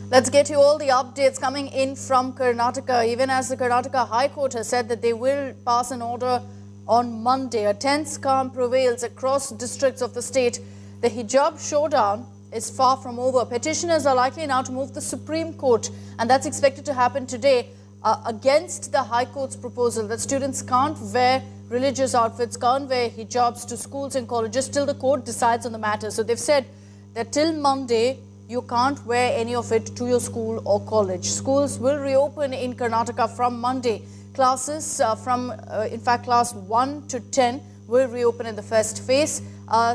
Let's get you all the updates coming in from Karnataka. Even as the Karnataka High Court has said that they will pass an order on Monday, a tense calm prevails across districts of the state. The hijab showdown is far from over. Petitioners are likely now to move the Supreme Court, and that's expected to happen today against the High Court's proposal that students can't wear religious outfits, can't wear hijabs to schools and colleges till the court decides on the matter. So they've said that till Monday, you can't wear any of it to your school or college. Schools will reopen in Karnataka from Monday. Classes in fact, class 1 to 10 will reopen in the first phase.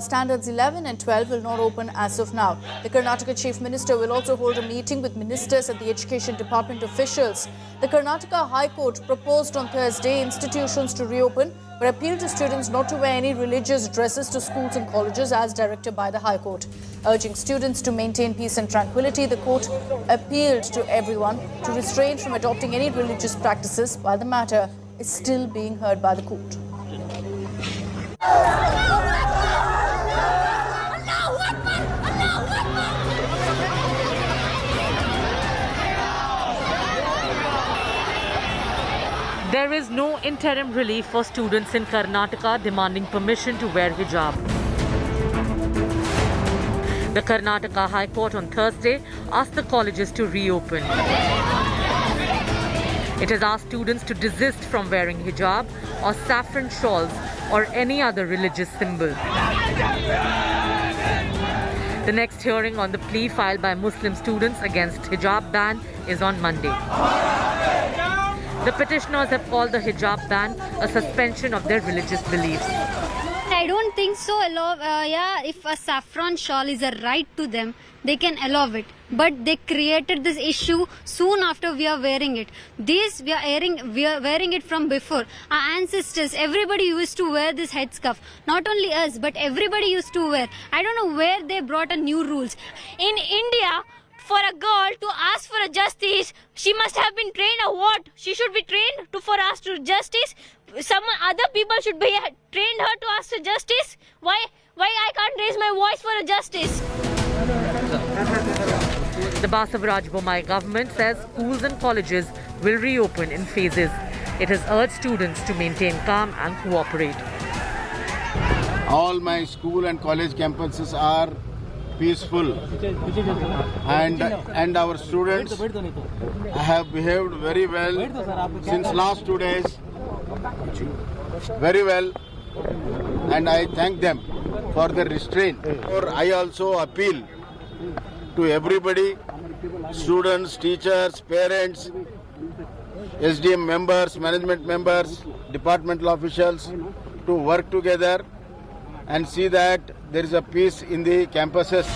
Standards 11 and 12 will not open as of now. The Karnataka Chief Minister will also hold a meeting with ministers and the Education Department officials. The Karnataka High Court proposed on Thursday institutions to reopen, but appealed to students not to wear any religious dresses to schools and colleges as directed by the High Court. Urging students to maintain peace and tranquility, the court appealed to everyone to refrain from adopting any religious practices while the matter is still being heard by the court. There is no interim relief for students in Karnataka demanding permission to wear hijab. The Karnataka High Court on Thursday asked the colleges to reopen. It has asked students to desist from wearing hijab or saffron shawls or any other religious symbol. The next hearing on the plea filed by Muslim students against hijab ban is on Monday. The petitioners have called the hijab ban a suspension of their religious beliefs. I don't think so. If a saffron shawl is a right to them, they can allow it. But they created this issue soon after we are wearing it. We are wearing it from before. Our ancestors, everybody used to wear this headscarf. Not only us, but everybody used to wear. I don't know where they brought a new rules. In India, for a girl to ask for a justice, she must have been trained or what? She should be trained for ask to justice. Some other people should be trained her to ask for justice. Why I can't raise my voice for a justice? The Basavaraj Bommai government says schools and colleges will reopen in phases. It has urged students to maintain calm and cooperate. All my school and college campuses are peaceful, and our students have behaved very well since last 2 days. Very well, and I thank them for the restraint. I also appeal to everybody, students, teachers, parents, SDM members, management members, departmental officials to work together and see that there is a peace in the campuses.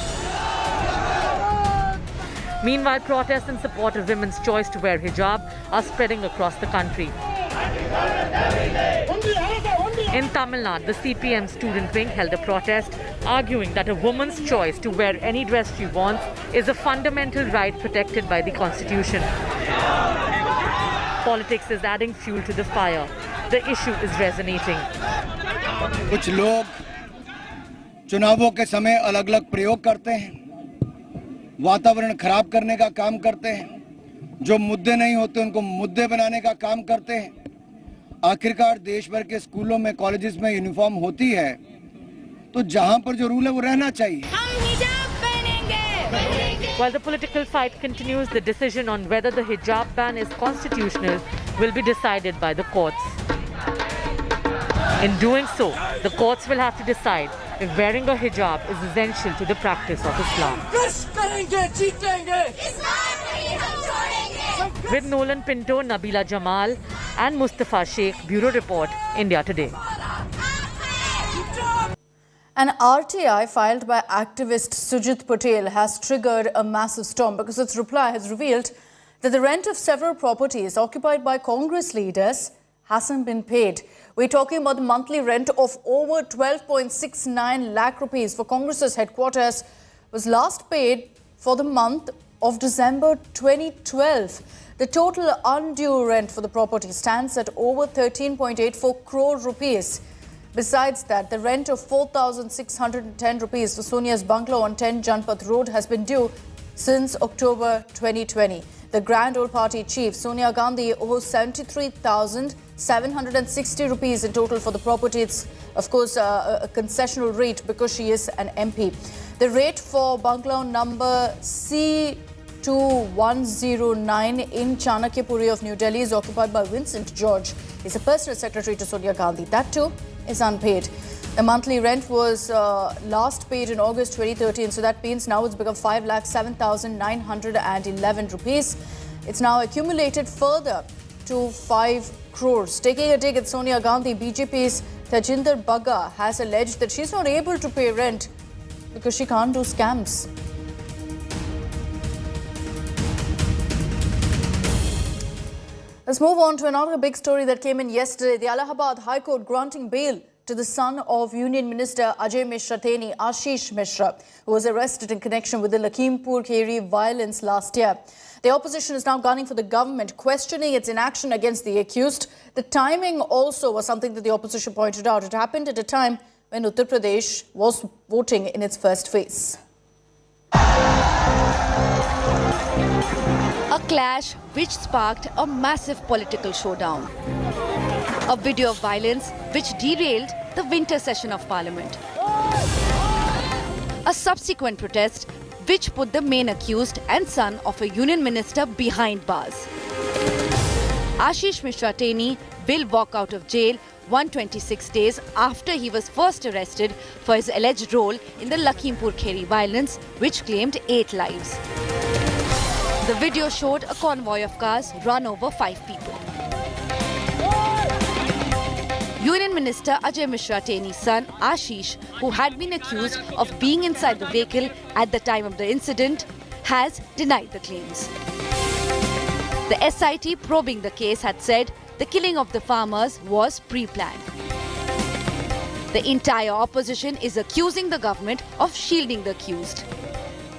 Meanwhile, protests in support of women's choice to wear hijab are spreading across the country. In Tamil Nadu, the CPM student wing held a protest arguing that a woman's choice to wear any dress she wants is a fundamental right protected by the Constitution. Politics is adding fuel to the fire. The issue is resonating. कुछ लोग चुनावों के समय अलग अलग प्रयोग करते हैं, वातावरण खराब करने का काम करते हैं, जो मुद्दे नहीं होते उनको मुद्दे बनाने का काम करते हैं। आखिरकार देश भर के स्कूलों में, कॉलेजेस में यूनिफॉर्म होती है, तो जहां पर जो रूल है वो रहना चाहिए। हम हिजाब पहनेंगे। While the political fight continues, the decision on whether the hijab ban is constitutional will be decided by the courts. In doing so, the courts will have to decide if wearing a hijab is essential to the practice of Islam. With Nolan Pinto, Nabila Jamal and Mustafa Sheikh, Bureau Report, India Today. An RTI filed by activist Sujit Patel has triggered a massive storm because its reply has revealed that the rent of several properties occupied by Congress leaders hasn't been paid. We're talking about the monthly rent of over 12.69 lakh rupees for Congress's headquarters was last paid for the month of December 2012. The total undue rent for the property stands at over 13.84 crore rupees. Besides that, the rent of 4,610 rupees for Sonia's bungalow on 10 Janpath Road has been due since October 2020. The Grand Old Party chief, Sonia Gandhi, owes 73,760 rupees in total for the property. It's, of course, a concessional rate because she is an MP. The rate for bungalow number C2109 in Chanakyapuri of New Delhi is occupied by Vincent George. He's a personal secretary to Sonia Gandhi. That too is unpaid. The monthly rent was last paid in August 2013, so that means now it's become 5,07,911 rupees. It's now accumulated further to 5 crores. Taking a dig at Sonia Gandhi, BJP's Tajinder Bagga has alleged that she's not able to pay rent because she can't do scams. Let's move on to another big story that came in yesterday. The Allahabad High Court granting bail to the son of Union Minister Ajay Mishra Teni, Ashish Mishra, who was arrested in connection with the Lakhimpur Kheri violence last year. The opposition is now gunning for the government, questioning its inaction against the accused. The timing also was something that the opposition pointed out. It happened at a time when Uttar Pradesh was voting in its first phase. A clash which sparked a massive political showdown. A video of violence which derailed the winter session of Parliament. A subsequent protest which put the main accused and son of a union minister behind bars. Ashish Mishra Teni will walk out of jail 126 days after he was first arrested for his alleged role in the Lakhimpur Kheri violence, which claimed 8 lives. The video showed a convoy of cars run over 5 people. Union Minister Ajay Mishra Teni's son, Ashish, who had been accused of being inside the vehicle at the time of the incident, has denied the claims. The SIT probing the case had said the killing of the farmers was pre-planned. The entire opposition is accusing the government of shielding the accused.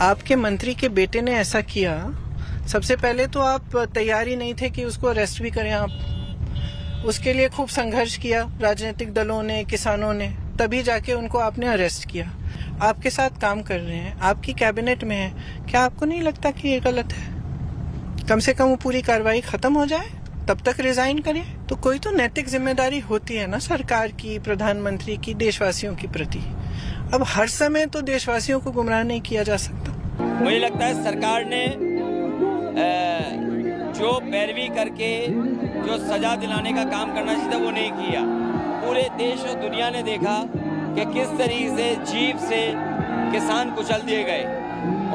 आपके मंत्री के बेटे ने ऐसा किया, सबसे पहले तो आप तैयारी नहीं थे कि उसको अरेस्ट भी करें आप. उसके लिए खूब संघर्ष किया राजनीतिक दलों ने, किसानों ने, तभी जाके उनको आपने अरेस्ट किया. आपके साथ काम कर रहे हैं, आपकी कैबिनेट में है. क्या आपको नहीं लगता कि ये गलत है? कम से कम वो पूरी कार्रवाई खत्म हो जाए, तब तक रिजाइन करें. तो कोई तो नैतिक जिम्मेदारी होती है ना सरकार की, प्रधानमंत्री की, देशवासियों की प्रति. अब हर समय तो देशवासियों को गुमराह नहीं किया जा सकता. मुझे लगता है सरकार ने जो पैरवी करके जो सजा दिलाने का काम करना चाहिए था वो नहीं किया. पूरे देश और दुनिया ने देखा कि किस तरीके से जीप से किसान कुचल दिए गए,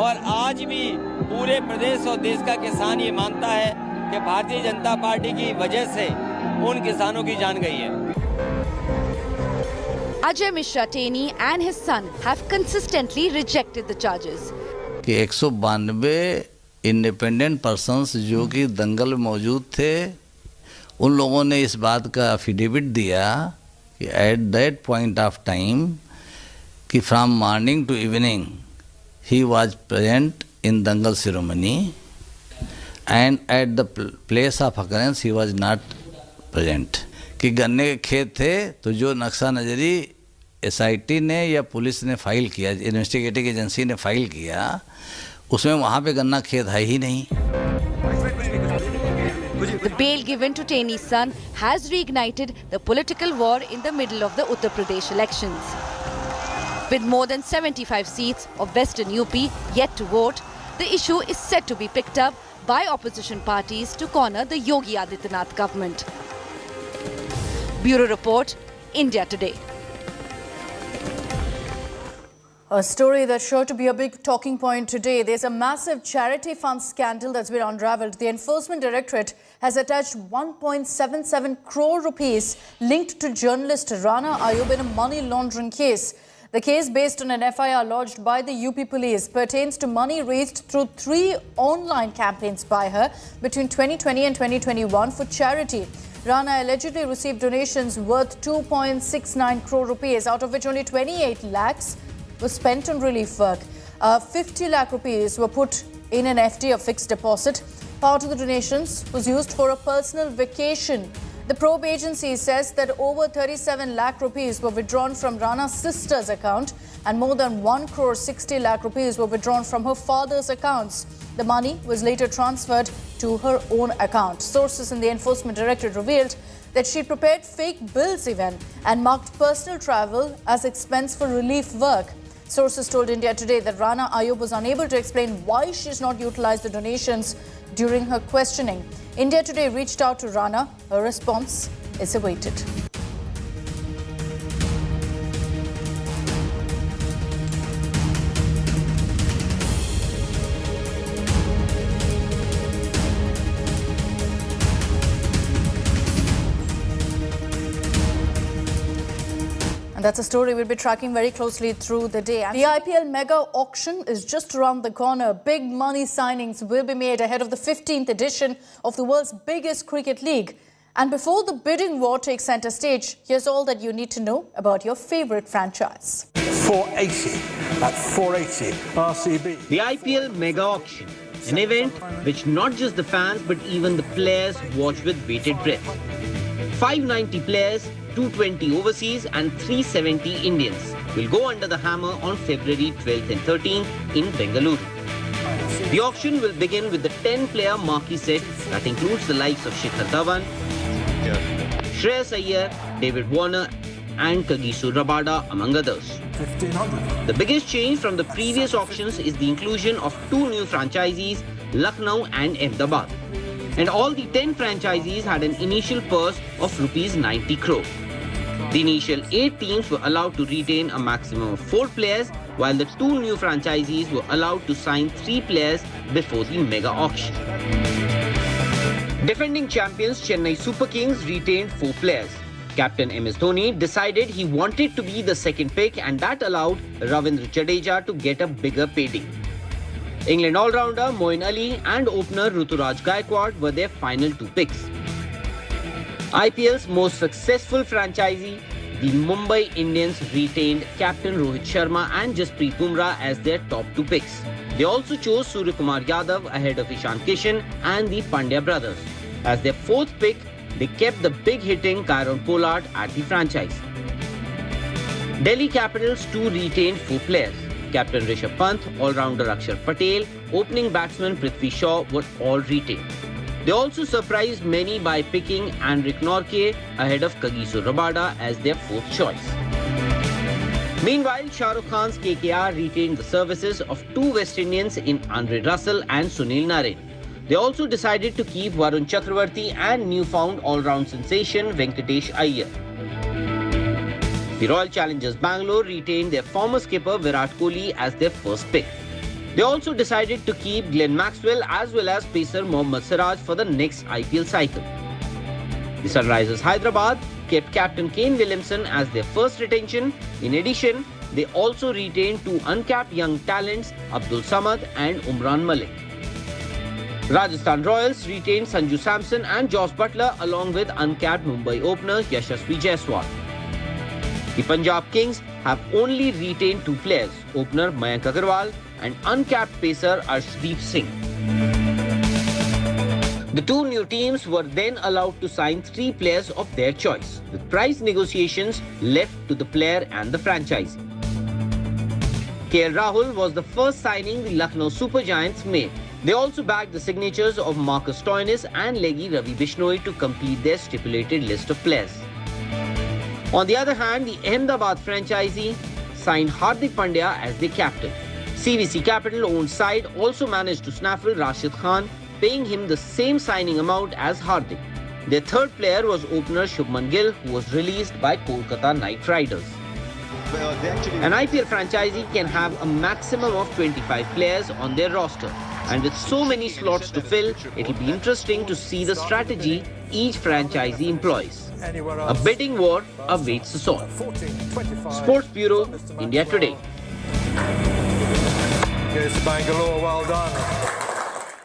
और आज भी पूरे प्रदेश और देश का किसान ये मानता है कि भारतीय जनता पार्टी की वजह से उन किसानों की जान गई है. Ajay Mishra Teni and his son have consistently rejected the charges. कि 192 इंडिपेंडेंट पर्सन्स जो कि दंगल में मौजूद थे, उन लोगों ने इस बात का एफिडेविट दिया कि at that point of time कि from morning to evening he was present in dangal ceremony and at the place of occurrence he was not present. कि गन्ने के खेत थे, तो जो नक्शा नज़री SIT ने या पुलिस ने फाइल किया, इन्वेस्टिगेटिंग एजेंसी ने फाइल किया, उसमें वहाँ पे गन्ना खेत है ही नहीं. The bail given to Teni's son has reignited the political war in the middle of the Uttar Pradesh elections. With more than 75 seats of Western UP yet to vote, the issue is set to be picked up by opposition parties to corner the Yogi Adityanath government. Bureau Report, India Today. A story that's sure to be a big talking point today. There's a massive charity fund scandal that's been unraveled. The Enforcement Directorate has attached 1.77 crore rupees linked to journalist Rana Ayub in a money laundering case. The case, based on an FIR lodged by the UP police, pertains to money raised through 3 online campaigns by her between 2020 and 2021 for charity. Rana allegedly received donations worth 2.69 crore rupees, out of which only 28 lakhs was spent on relief work. 50 lakh rupees were put in an FD, a fixed deposit. Part of the donations was used for a personal vacation The probe agency says that over 37 lakh rupees were withdrawn from Rana's sister's account and more than 1 crore 60 lakh rupees were withdrawn from her father's accounts. The money was later transferred to her own account. Sources in the Enforcement Directorate revealed that she prepared fake bills even and marked personal travel as expense for relief work. Sources told India Today that Rana Ayub was unable to explain why she's not utilized the donations during her questioning. India Today reached out to Rana. Her response is awaited. And that's a story we'll be tracking very closely through the day. The IPL Mega Auction is just around the corner. Big money signings will be made ahead of the 15th edition of the world's biggest cricket league. And before the bidding war takes center stage, here's all that you need to know about your favorite franchise. 480. That's 480 RCB. The IPL Mega Auction, an event which not just the fans but even the players watch with bated breath. 590 players, 220 overseas and 370 Indians will go under the hammer on February 12th and 13th in Bengaluru. The auction will begin with the 10-player marquee set that includes the likes of Shikhar Dhawan, Shreyas Iyer, David Warner and Kagiso Rabada among others. 1500. The biggest change from the previous auctions is the inclusion of 2 new franchisees, Lucknow and Ahmedabad. And all the 10 franchisees had an initial purse of rupees 90 crore. The initial 8 teams were allowed to retain a maximum of 4 players, while the 2 new franchisees were allowed to sign 3 players before the mega auction. Defending champions Chennai Super Kings retained 4 players. Captain MS Dhoni decided he wanted to be the second pick and that allowed Ravindra Jadeja to get a bigger payday. England all-rounder Moeen Ali and opener Ruturaj Gaikwad were their final 2 picks. IPL's most successful franchisee, the Mumbai Indians, retained captain Rohit Sharma and Jasprit Bumrah as their top 2 picks. They also chose Suryakumar Yadav ahead of Ishan Kishan and the Pandya brothers. As their 4th pick, they kept the big-hitting Kyron Pollard at the franchise. Delhi Capitals too retained 4 players. Captain Rishabh Pant, all-rounder Akshar Patel, opening batsman Prithvi Shaw were all retained. They also surprised many by picking Henrik Norke ahead of Kagiso Rabada as their 4th choice. Meanwhile, Shah Rukh Khan's KKR retained the services of 2 West Indians in Andre Russell and Sunil Narine. They also decided to keep Varun Chakravarti and newfound all-round sensation Venkatesh Iyer. The Royal Challengers Bangalore retained their former skipper Virat Kohli as their first pick. They also decided to keep Glenn Maxwell as well as pacer Mohammad Siraj for the next IPL cycle. The Sunrisers Hyderabad kept captain Kane Williamson as their first retention. In addition, they also retained 2 uncapped young talents Abdul Samad and Umran Malik. Rajasthan Royals retained Sanju Samson and Josh Butler along with uncapped Mumbai opener Yashasvi Jaiswal. The Punjab Kings have only retained 2 players, opener Mayank Agarwal and uncapped pacer Arshdeep Singh. The 2 new teams were then allowed to sign 3 players of their choice, with price negotiations left to the player and the franchise. KL Rahul was the first signing the Lucknow Super Giants made. They also bagged the signatures of Marcus Stoinis and leggy Ravi Bishnoi to complete their stipulated list of players. On the other hand, the Ahmedabad franchisee signed Hardik Pandya as their captain. CVC Capital-owned side also managed to snaffle Rashid Khan, paying him the same signing amount as Hardik. Their 3rd player was opener Shubman Gill, who was released by Kolkata Knight Riders. An IPL franchisee can have a maximum of 25 players on their roster. And with so many slots to fill, it'll be interesting to see the strategy each franchisee employs. A bidding war awaits us all. Sports Bureau, India Today. Here's Bangalore, well done.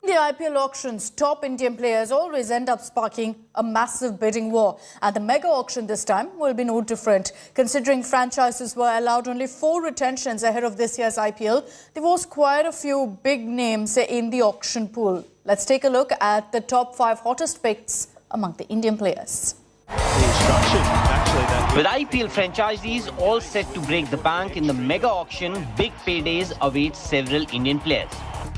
The IPL auctions, top Indian players always end up sparking a massive bidding war. And the mega auction this time will be no different. Considering franchises were allowed only 4 retentions ahead of this year's IPL, there was quite a few big names in the auction pool. Let's take a look at the top 5 hottest picks among the Indian players. With IPL franchisees all set to break the bank in the mega auction, big paydays await several Indian players.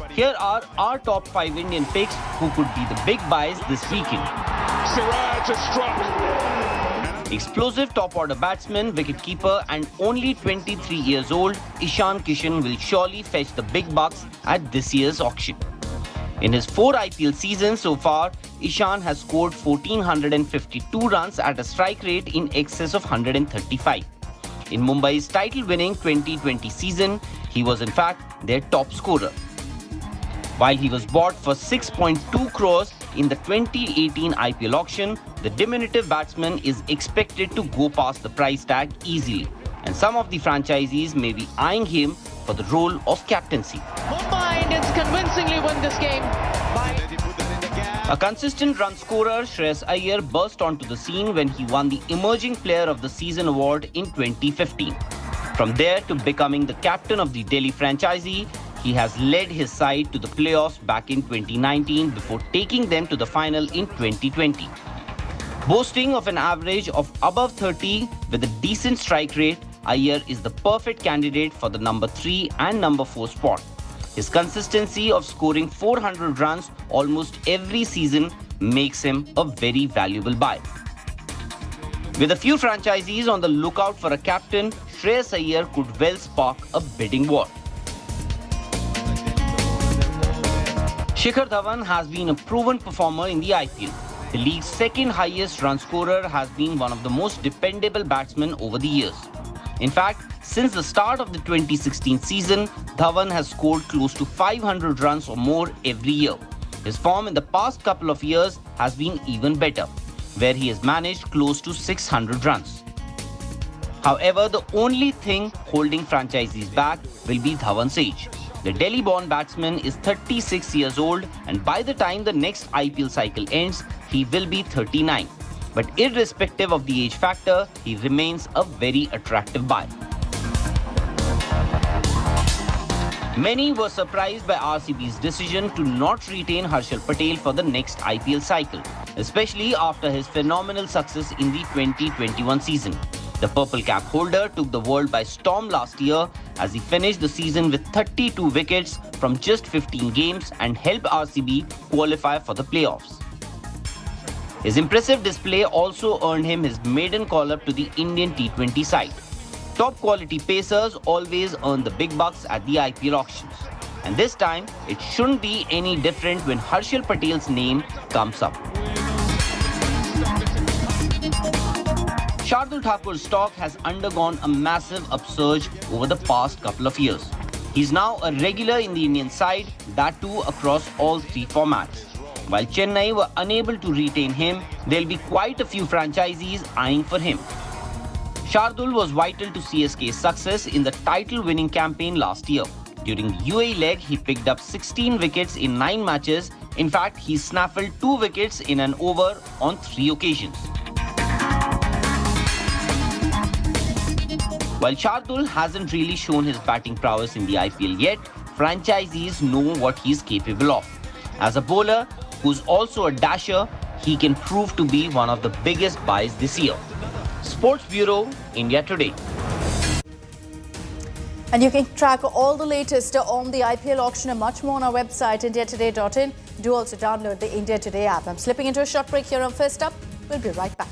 Here are our top 5 Indian picks who could be the big buys this weekend. Explosive top-order batsman, wicket-keeper and only 23 years old, Ishan Kishan will surely fetch the big bucks at this year's auction. In his 4 IPL seasons so far, Ishan has scored 1,452 runs at a strike rate in excess of 135. In Mumbai's title-winning 2020 season, he was in fact their top scorer. While he was bought for 6.2 crores in the 2018 IPL auction, the diminutive batsman is expected to go past the price tag easily, and some of the franchisees may be eyeing him for the role of captaincy. Mumbai Indians convincingly win this game by... A consistent run scorer, Shreyas Iyer burst onto the scene when he won the Emerging Player of the Season award in 2015. From there to becoming the captain of the Delhi franchisee, he has led his side to the playoffs back in 2019 before taking them to the final in 2020. Boasting of an average of above 30 with a decent strike rate, Iyer is the perfect candidate for the number 3 and number 4 spot. His consistency of scoring 400 runs almost every season makes him a very valuable buy. With a few franchisees on the lookout for a captain, Shreyas Iyer could well spark a bidding war. Shikhar Dhawan has been a proven performer in the IPL. The league's second highest run scorer has been one of the most dependable batsmen over the years. In fact, since the start of the 2016 season, Dhawan has scored close to 500 runs or more every year. His form in the past couple of years has been even better, where he has managed close to 600 runs. However, the only thing holding franchisees back will be Dhawan's age. The Delhi-born batsman is 36 years old, and by the time the next IPL cycle ends, he will be 39. But irrespective of the age factor, he remains a very attractive buy. Many were surprised by RCB's decision to not retain Harshal Patel for the next IPL cycle, especially after his phenomenal success in the 2021 season. The purple cap holder took the world by storm last year as he finished the season with 32 wickets from just 15 games and helped RCB qualify for the playoffs. His impressive display also earned him his maiden call-up to the Indian T20 side. Top quality pacers always earn the big bucks at the IPL auctions. And this time, it shouldn't be any different when Harshal Patel's name comes up. Shardul Thakur's stock has undergone a massive upsurge over the past couple of years. He's now a regular in the Indian side, that too across all 3 formats. While Chennai were unable to retain him, there'll be quite a few franchisees eyeing for him. Shardul was vital to CSK's success in the title-winning campaign last year. During the UAE leg, he picked up 16 wickets in 9 matches. In fact, he snaffled 2 wickets in an over on 3 occasions. While Shardul hasn't really shown his batting prowess in the IPL yet, franchisees know what he's capable of. As a bowler who's also a dasher, he can prove to be one of the biggest buys this year. Sports Bureau, India Today. And you can track all the latest on the IPL auction and much more on our website, indiatoday.in. Do also download the India Today app. I'm slipping into a short break here on First Up. We'll be right back.